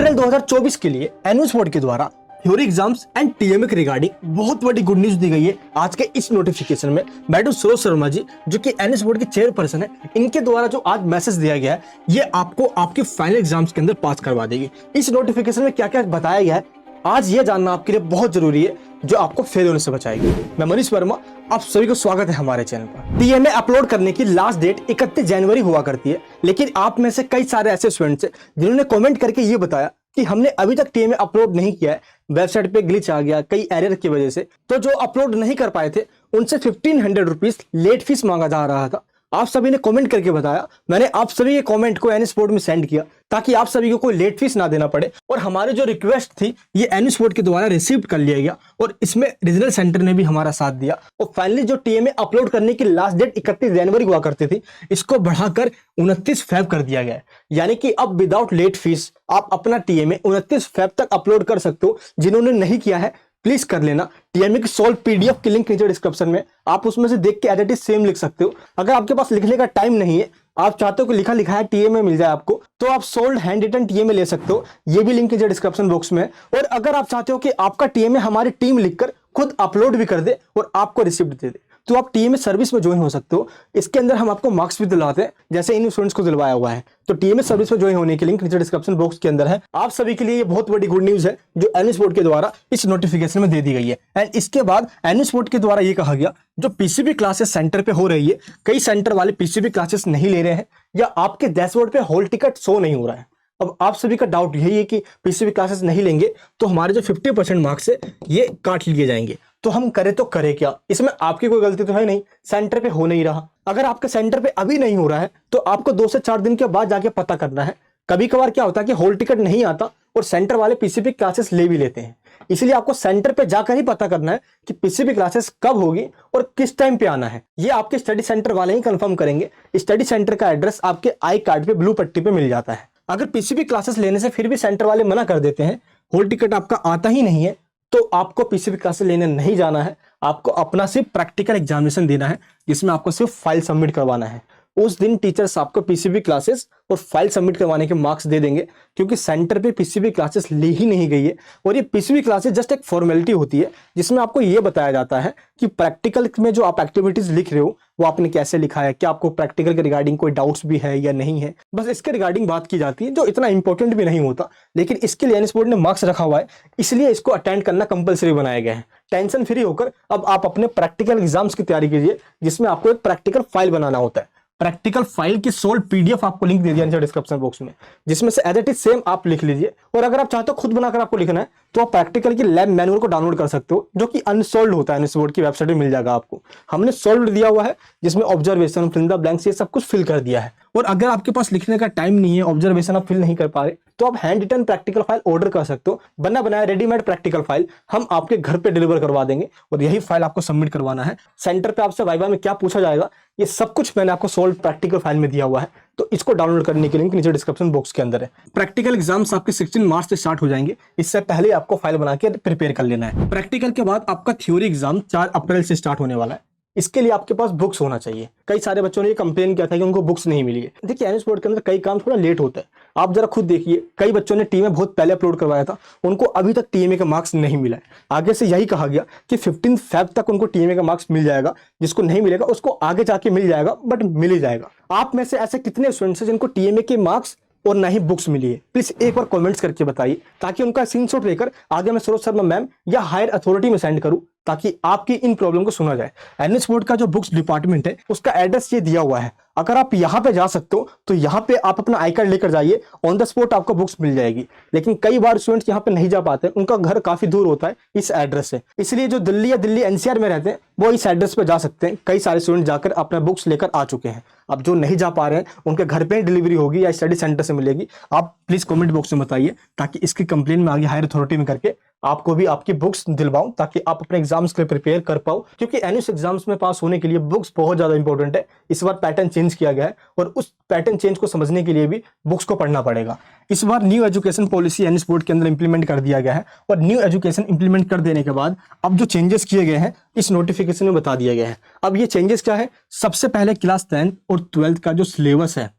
अप्रैल 2024 के लिए annual board के द्वारा थ्योरी एग्जाम्स एंड टीएमए के रिगार्डिंग बहुत बड़ी गुड न्यूज दी गई है। आज के इस नोटिफिकेशन में मैडम सरोज शर्मा जी, जो कि एनएस बोर्ड के चेयरपर्सन है, इनके द्वारा जो आज मैसेज दिया गया है, ये आपको आपके फाइनल एग्जाम्स के अंदर पास करवा देगी। इस नोटिफिकेशन में क्या क्या बताया गया है, आज ये जानना आपके लिए बहुत जरूरी है, जो आपको फेल होने से बचाएगी। मैं मनीष वर्मा, आप सभी को स्वागत है हमारे चैनल पर। टीएमए अपलोड करने की लास्ट डेट 31 जनवरी हुआ करती है, लेकिन आप में से कई सारे ऐसे स्टूडेंट्स हैं जिन्होंने कमेंट करके ये बताया कि हमने अभी तक टीएमए अपलोड नहीं किया है, वेबसाइट पे ग्लिच आ गया कई एरर की वजह से। तो जो अपलोड नहीं कर पाए थे उनसे 1500 रुपीज लेट फीस मांगा जा रहा था। आप सभी ने कमेंट करके बताया, मैंने आप सभी के कमेंट को एनएस बोर्ड में सेंड किया ताकि आप सभी को कोई लेट फीस ना देना पड़े। और हमारी जो रिक्वेस्ट थी ये एनएस बोर्ड के द्वारा रिसीव कर लिया गया और इसमें रीजनल सेंटर ने भी हमारा साथ दिया। और फाइनली जो टीएमए अपलोड करने की लास्ट डेट 31 जनवरी हुआ करती थी, इसको बढ़ाकर 29 फेब कर दिया गया है। यानी कि अब विदाउट लेट फीस आप अपना टीएमए 29 फेब तक अपलोड कर सकते हो। जिन्होंने नहीं किया है प्लीज कर लेना। टीएमए की सोल्व पीडीएफ की लिंक नीचे डिस्क्रिप्शन में, आप उसमें से देख के एज इट इज सेम लिख सकते हो। अगर आपके पास लिखने का टाइम नहीं है, आप चाहते हो कि लिखा लिखा है टीएमए मिल जाए आपको, तो आप सोल्ड हैंड रिटन टीएमए ले सकते हो। ये भी लिंक नीचे डिस्क्रिप्शन बॉक्स में है। और अगर आप चाहते हो कि आपका टीएमए हमारी टीम लिखकर खुद अपलोड भी कर दे और आपको रिसिप्ट दे दे, तो आप टीएमए सर्विस में ज्वाइन हो सकते हो। इसके अंदर हम आपको मार्क्स भी दिलवाते हैं, जैसे इन स्टूडेंट्स को दिलवाया हुआ है। तो टीएमए सर्विस में ज्वाइन होने की लिंक नीचे डिस्क्रिप्शन बॉक्स के अंदर है। आप सभी के लिए ये बहुत बड़ी गुड न्यूज है जो एनएस बोर्ड के द्वारा इस नोटिफिकेशन में दे दी गई है। एंड इसके बाद एनएस बोर्ड के द्वारा ये कहा गया, जो पीसीबी क्लासेस सेंटर पे हो रही है, कई सेंटर वाले पीसीबी क्लासेस नहीं ले रहे हैं या आपके डैशबोर्ड पे हॉल टिकट शो नहीं हो रहा है। अब आप सभी का डाउट यही है कि पीसीबी क्लासेस नहीं लेंगे तो हमारे जो 50% मार्क्स है ये काट लिए जाएंगे। तो हम करें तो करें क्या? इसमें आपकी कोई गलती तो है नहीं, सेंटर पे हो नहीं रहा। अगर आपके सेंटर पे अभी नहीं हो रहा है तो आपको 2 से 4 दिन के बाद जाके पता करना है। कभी कभार क्या होता है कि हॉल टिकट नहीं आता और सेंटर वाले पीसीबी क्लासेस ले भी लेते हैं, इसलिए आपको सेंटर पे जाकर ही पता करना है कि पीसीबी क्लासेस कब होगी और किस टाइम पे आना है। ये आपके स्टडी सेंटर वाले ही कंफर्म करेंगे। स्टडी सेंटर का एड्रेस आपके आई कार्ड पे ब्लू पट्टी पे मिल जाता है। अगर पीसीबी क्लासेस लेने से फिर भी सेंटर वाले मना कर देते हैं, हॉल टिकट आपका आता ही नहीं है, तो आपको पीसीबी क्लासेस लेने नहीं जाना है। आपको अपना सिर्फ प्रैक्टिकल एग्जामिनेशन देना है, जिसमें आपको सिर्फ फाइल सबमिट करवाना है। उस दिन टीचर्स आपको पीसीबी क्लासेस और फाइल सबमिट करवाने के मार्क्स दे देंगे, क्योंकि सेंटर पे पीसीबी क्लासेस ली ही नहीं गई है। और ये पीसीबी क्लासेस जस्ट एक फॉर्मेलिटी होती है, जिसमें आपको ये बताया जाता है कि प्रैक्टिकल में जो आप एक्टिविटीज लिख रहे हो वो आपने कैसे लिखा है, क्या आपको प्रैक्टिकल के रिगार्डिंग कोई डाउट्स भी है या नहीं है। बस इसके रिगार्डिंग बात की जाती है, जो इतना इंपॉर्टेंट भी नहीं होता, लेकिन इसके लिए एनएस बोर्ड ने मार्क्स रखा हुआ है, इसलिए इसको अटेंड करना कंपलसरी बनाया गया है। टेंशन फ्री होकर अब आप अपने प्रैक्टिकल एग्जाम्स की तैयारी कीजिए, जिसमें आपको एक प्रैक्टिकल फाइल बनाना होता है। प्रैक्टिकल फाइल की सोल्ड पीडीएफ आपको लिंक दे दिया नीचे डिस्क्रिप्शन बॉक्स में, जिसमें से एज इट इज सेम आप लिख लीजिए। और अगर आप चाहते हो खुद बनाकर आपको लिखना है तो आप प्रैक्टिकल की लैब मैनुअल को डाउनलोड कर सकते हो, जो कि अनसोल्ड होता है। एनएस बोर्ड की वेबसाइट में मिल जाएगा आपको। हमने सोल्ड दिया हुआ है, जिसमें ऑब्जर्वेशन, फिल द ब्लैंक्स, ये सब कुछ फिल कर दिया है। और अगर आपके पास लिखने का टाइम नहीं है, ऑब्जर्वेशन आप फिल नहीं कर पा रहे, तो आप hand written practical file order कर सकते हो। बना बनाया रेडीमेड प्रैक्टिकल फाइल हम आपके घर पे डिलीवर करवा देंगे और यही फाइल आपको सबमिट करवाना है। सेंटर पे आपसे वाइवा में क्या पूछा जाएगा, ये सब कुछ मैंने आपको सोल्व प्रैक्टिकल फाइल में दिया हुआ है। तो इसको डाउनलोड करने की लिंक नीचे डिस्क्रिप्शन बॉक्स के अंदर है। प्रैक्टिकल एग्जाम्स आपके 16 मार्च से स्टार्ट हो जाएंगे, इससे पहले आपको फाइल बना के प्रिपेयर कर लेना है। प्रैक्टिकल के बाद आपका थ्योरी एग्जाम 4 अप्रैल से स्टार्ट होने वाला है। इसके लिए आपके पास बुक्स होना चाहिए। कई सारे बच्चों ने ये कंप्लेन किया था कि उनको बुक्स नहीं मिली है। देखिए एनएस बोर्ड के अंदर कई काम थोड़ा लेट होता है, आप जरा खुद देखिए। कई बच्चों ने टीएमए बहुत पहले अपलोड करवाया था, उनको अभी तक टीएमए का मार्क्स नहीं मिला है। आगे से यही कहा गया कि 15 फेब तक उनको टीएमए का मार्क्स मिल जाएगा। जिसको नहीं मिलेगा उसको आगे जाके मिल जाएगा, बट मिल ही जाएगा। आप में से ऐसे कितने स्टूडेंट्स हैं जिनको टीएमए के मार्क्स और ना ही बुक्स मिली है? प्लीज एक बार कमेंट्स करके बताइए, ताकि उनका स्क्रीनशॉट लेकर आगे मैं सरोज शर्मा मैम या हायर अथॉरिटी में सेंड करूं, ताकि आपकी इन प्रॉब्लम को सुना जाए। एनएस बोर्ड का जो बुक्स डिपार्टमेंट है उसका एड्रेस ये दिया हुआ है। अगर आप यहाँ पे जा सकते हो तो यहाँ पे आप अपना आई कार्ड लेकर जाइए, ऑन द स्पॉट आपको बुक्स मिल जाएगी। लेकिन कई बार स्टूडेंट्स यहाँ पे नहीं जा पाते, उनका घर काफी दूर होता है इस एड्रेस से, इसलिए जो दिल्ली या दिल्ली एनसीआर में रहते हैं वो इस एड्रेस पे जा सकते हैं। कई सारे स्टूडेंट जाकर अपना बुक्स लेकर आ चुके हैं। अब जो नहीं जा पा रहे हैं उनके घर पे डिलीवरी होगी या स्टडी सेंटर से मिलेगी। आप प्लीज कमेंट बॉक्स में बताइए, ताकि इसकी कंप्लेन में आगे हायर अथॉरिटी में करके आपको भी आपकी बुक्स दिलवाऊं, ताकि आप अपने एग्जाम्स के लिए प्रिपेयर कर पाओ। क्योंकि एनएस एग्जाम्स में पास होने के लिए बुक्स बहुत ज्यादा इंपॉर्टेंट है। इस बार पैटर्न चेंज किया गया है और उस पैटर्न चेंज को समझने के लिए भी बुक्स को पढ़ना पड़ेगा। इस बार new education policy NS board के अंदर इंप्लीमेंट कर दिया गया है और न्यू एजुकेशन इंप्लीमेंट कर देने के बाद अब जो चेंजेस किए गए हैं इस नोटिफिकेशन में बता दिया गया है। अब ये चेंजेस क्या है? सबसे पहले क्लास 10th और 12th का जो सिलेबस है,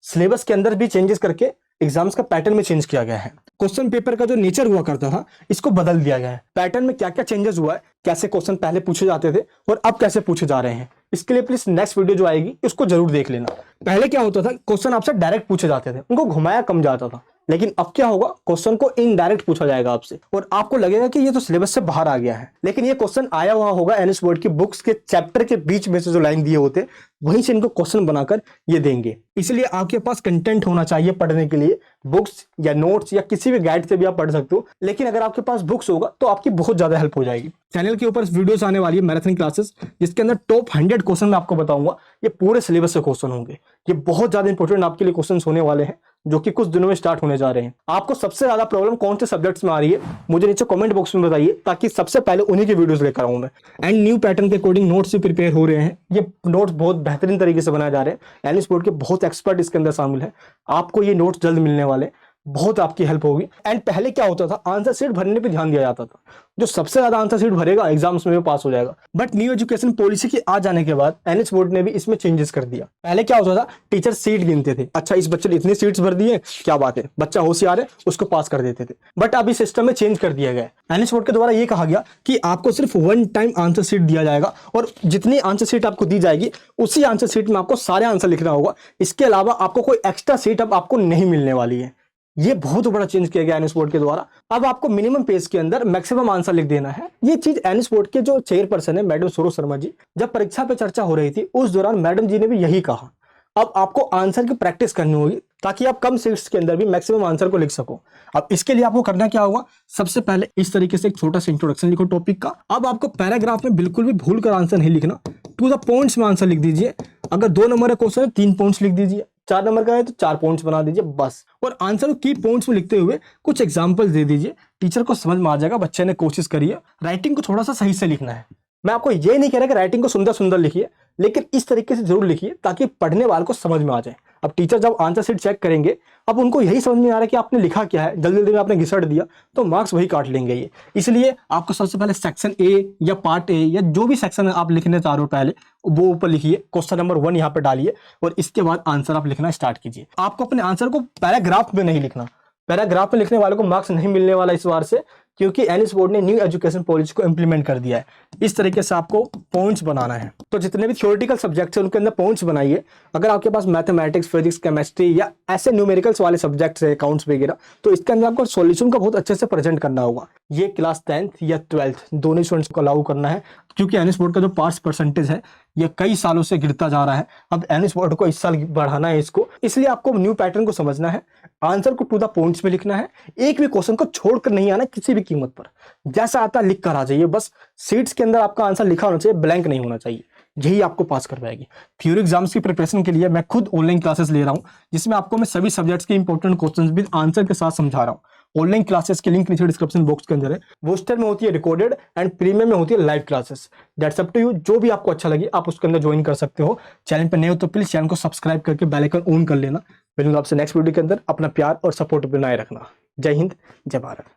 सिलेबस के अंदर भी चेंजेस करके एग्जाम्स का पैटर्न में चेंज किया गया है। क्वेश्चन पेपर का जो नेचर हुआ करता था इसको बदल दिया गया है। पैटर्न में क्या क्या चेंजेस हुआ है, कैसे क्वेश्चन पहले पूछे जाते थे और अब कैसे पूछे जा रहे हैं, इसके लिए प्लीज नेक्स्ट वीडियो जो आएगी उसको जरूर देख लेना। पहले क्या होता था, क्वेश्चन आपसे डायरेक्ट पूछे जाते थे, उनको घुमाया कम जाता था, लेकिन अब क्या होगा, क्वेश्चन को इनडायरेक्ट पूछा जाएगा आपसे और आपको लगेगा कि ये तो सिलेबस से बाहर आ गया है, लेकिन ये क्वेश्चन आया हुआ होगा एनएस बोर्ड की बुक्स के चैप्टर के बीच में से जो लाइन दिए होते वहीं से इनको क्वेश्चन बनाकर ये देंगे। इसलिए आपके पास कंटेंट होना चाहिए पढ़ने के लिए, बुक्स या नोट्स या किसी भी गाइड से भी आप पढ़ सकते हो, लेकिन अगर आपके पास बुक्स होगा तो आपकी बहुत ज्यादा हेल्प हो जाएगी। चैनल के ऊपर वीडियोस आने वाली है मैराथन क्लासेस, जिसके अंदर टॉप 100 क्वेश्चन मैं आपको बताऊंगा, ये पूरे सिलेबस से क्वेश्चन होंगे। ये बहुत ज्यादा इंपॉर्टेंट आपके लिए क्वेश्चन होने वाले हैं जो कि कुछ दिनों में स्टार्ट होने जा रहे हैं। आपको सबसे ज्यादा प्रॉब्लम कौन से सब्जेक्ट्स में आ रही है मुझे नीचे कमेंट बॉक्स में बताइए, ताकि सबसे पहले उन्हीं के वीडियोस लेकर आऊं मैं। एंड न्यू पैटर्न के अकॉर्डिंग नोट्स भी प्रिपेयर हो रहे हैं, ये नोट्स बहुत बेहतरीन तरीके से बनाए जा रहे हैं। एनएस बोर्ड के बहुत एक्सपर्ट इसके अंदर शामिल है, आपको ये नोट्स जल्द मिलने वाले, बहुत आपकी हेल्प होगी। एंड पहले क्या होता था, आंसर शीट भरने पे ध्यान दिया जाता था, जो सबसे ज्यादा आंसर शीट भरेगा एग्जाम्स में पास हो जाएगा। बट न्यू एजुकेशन पॉलिसी के आ जाने के बाद एनएस बोर्ड ने भी इसमें चेंजेस कर दिया। पहले क्या होता था, टीचर सीट गिनते थे, अच्छा इस बच्चे ने इतनी सीट्स भर दी है, क्या बात है, बच्चा होशियार है, उसको पास कर देते थे। बट अभी सिस्टम में चेंज कर दिया गया। एनएस बोर्ड के द्वारा ये कहा गया कि आपको सिर्फ 1 टाइम आंसर शीट दिया जाएगा और जितनी आंसर शीट आपको दी जाएगी उसी आंसर शीट में आपको सारे आंसर लिखना होगा। इसके अलावा आपको कोई एक्स्ट्रा सीट अब आपको नहीं मिलने वाली है। ये बहुत बड़ा चेंज किया गया एनएस बोर्ड के द्वारा। अब आपको मिनिमम पेज के अंदर मैक्सिमम आंसर लिख देना है। ये चीज एनएस बोर्ड के जो चेयरपर्सन है मैडम सरोज शर्मा जी, जब परीक्षा पे चर्चा हो रही थी उस दौरान मैडम जी ने भी यही कहा। अब आपको आंसर की प्रैक्टिस करनी होगी ताकि आप कम सीट्स के अंदर भी मैक्सिमम आंसर को लिख सको। अब इसके लिए आपको करना क्या होगा, सबसे पहले इस तरीके से एक छोटा सा इंट्रोडक्शन लिखो टॉपिक का। अब आपको पैराग्राफ में बिल्कुल भी भूल कर आंसर नहीं लिखना, टू द पॉइंट्स में आंसर लिख दीजिए। अगर 2 नंबर का क्वेश्चन है 3 पॉइंट्स लिख दीजिए, 4 नंबर का है तो 4 पॉइंट्स बना दीजिए बस। और आंसर को की पॉइंट्स में लिखते हुए कुछ एग्जांपल्स दे दीजिए, टीचर को समझ में आ जाएगा, बच्चे ने कोशिश करी है। राइटिंग को थोड़ा सा सही से लिखना है। मैं आपको ये नहीं कह रहा कि राइटिंग को सुंदर सुंदर लिखिए, लेकिन इस तरीके से जरूर लिखिए ताकि पढ़ने वाले को समझ में आ जाए। अब टीचर जब आंसर शीट चेक करेंगे, अब उनको यही समझ में आ रहा है कि आपने लिखा क्या है, जल्दी जल्दी में आपने घिसट दिया, तो मार्क्स वही काट लेंगे ये। इसलिए आपको सबसे पहले सेक्शन ए या पार्ट ए या जो भी सेक्शन आप लिखने चाह रहे हो पहले वो ऊपर लिखिए, क्वेश्चन नंबर 1 यहाँ पे डालिए और इसके बाद आंसर आप लिखना स्टार्ट कीजिए। आपको अपने आंसर को पैराग्राफ में नहीं लिखना, पैराग्राफ में लिखने वाले को मार्क्स नहीं मिलने वाला इस बार से, क्योंकि एनएस बोर्ड ने न्यू एजुकेशन पॉलिसी को इंप्लीमेंट कर दिया है। इस तरीके से आपको पॉइंट्स बनाना है। तो जितने भी थ्योरेटिकल सब्जेक्ट्स हैं उनके अंदर पॉइंट्स बनाइए। अगर आपके पास मैथमेटिक्स, फिजिक्स, केमिस्ट्री या ऐसे न्यूमेरिकल्स वाले सब्जेक्ट्स है, अकाउंट्स वगैरह, तो इसके अंदर आपको सॉल्यूशन का बहुत अच्छे से प्रेजेंट करना होगा। ये क्लास 10th या 12th दोनों स्टूडेंट्स को लागू करना है, क्योंकि एनएस बोर्ड का जो पास परसेंटेज है ये कई सालों से गिरता जा रहा है। अब एनएस बोर्ड को इस साल बढ़ाना है इसको, इसलिए आपको न्यू पैटर्न को समझना है, आंसर को टू द पॉइंट्स में लिखना है, एक भी क्वेश्चन को छोड़कर नहीं आना किसी भी कीमत पर, जैसा आता लिख कर आ जाइए बस। सीट्स के अंदर आपका आंसर लिखा होना चाहिए, ब्लैंक नहीं होना चाहिए, यही आपको पास कर पाएगी। थ्योरी एग्जाम्स की प्रिपरेशन के लिए मैं खुद ऑनलाइन क्लासेस ले रहा हूं, जिसमें आपको मैं सभी सब्जेक्ट्स के इंपॉर्टेंट क्वेश्चंस विद आंसर के साथ समझा रहा हूं। ऑनलाइन क्लासेस के लिंक नीचे डिस्क्रिप्शन बॉक्स के अंदर है। बूस्टर में होती है रिकॉर्डेड एंड प्रीमियम में होती है live classes. That's up to you, जो भी आपको अच्छा लगे आप उसके अंदर ज्वाइन कर सकते हो। चैनल पर नए हो तो प्लीज चैनल को सब्सक्राइब करके बेल आइकन ऑन कर लेना। मिलूंगा आपसे नेक्स्ट वीडियो के अंदर। अपना प्यार और सपोर्ट बनाए रखना। जय हिंद, जय भारत।